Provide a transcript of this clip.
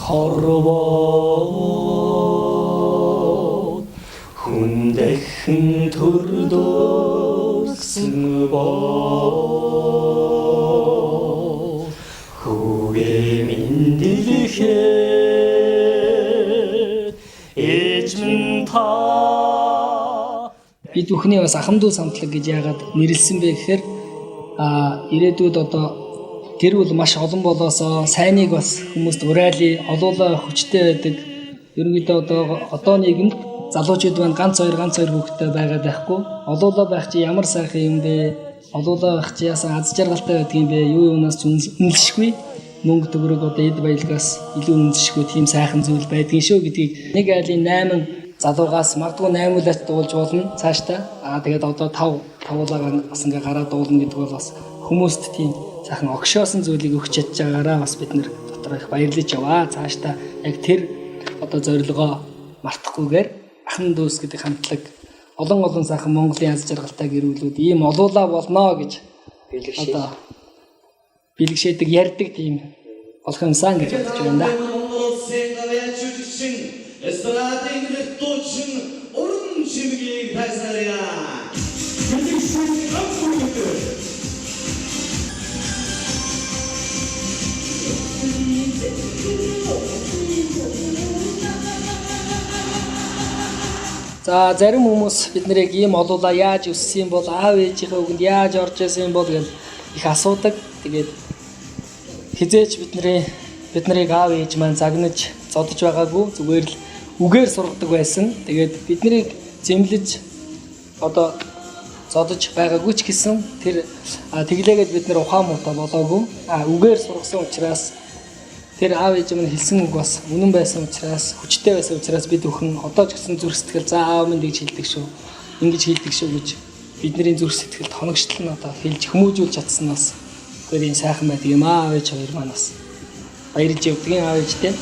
хорвоо хүн дахин төрдөөсөн боо хүүгээ минь дэлэхэд ээж минь та бид бүхний бас ахмадуу самтлаг гэж яагаад нэрлсэн бэ гэхээр ирээдүйд одоо гэр бүл маш олон болоосоо сайныг бас хүмүүст урайлаа, олоолаа хүчтэй байдаг. Ерөнхийдөө одоо нийгэмд залуучууд маань ганц хоёр хүүхэдтэй байгаад байхгүй. Олоолаа байх чи ямар сайхан юм бэ? Олоолаа байх чи яасан аз жаргалтай байдаг юм бэ? Юу юунаас үнэлшгүй. Мөнгө төгрөг одоо эд баялгаас илүү үнэлшгүй тийм сайхан зүйл байдгийн шүү гэдгийг нэг айлын 8 залуугаас магадгүй 8 улаас дуулж болно цаашдаа. Тэгээд одоо 5 улаагаар бас ингээ гараад дуулна гэдэг бол бас хүмүүст тийм сайхан огшоосон зүйлийг өгч чадж байгаараа бас бид нэр дотор их баярлаж яваа. Цаашдаа яг тэр одоо зорилгоо мартахгүйгээр ахын дүүс гэдэг хамтлаг олон сайхан Монголын аз жаргалтай гэр бүлүүд ийм олуулаа болно гэж одоо бэлгшээдэг ярьдаг тийм болох юмсан гэж бодож байна да. За зарим хүмүүс бид нарыг ийм олуулаа яаж өссөн бол аав ээжийнхээ үгэнд яаж орж исэн бол гэж их асуудаг. Тэгээд хизээч бид нарыг аав ээж маань загнаж зодож байгаагүй зүгээр л үгээр сургадаг байсан. Тэгээд бид нарыг зэмлэж одоо зодож байгаагүй ч гэсэн тэр тэглээгээд бид нар ухаан муутай болоогүй. Үгээр сургасан учраас тэр аав ээж маань хэлсэн үг бас үнэн байсан учраас хүчтэй байсан учраас бид бүхэн одоо ч гэсэн зүрх сэтгэл за аав минь гэж хэлдэг шүү. Ингэж хэлдэг шүү гэж бидний зүрх сэтгэлд хоногшдол нь одоо хэлж хүмүүжүүлж чадсан нас гэрийн сайхан байдаг юм аав ээж хоёр маань бас баярлж явдгийн аав ээжтэй.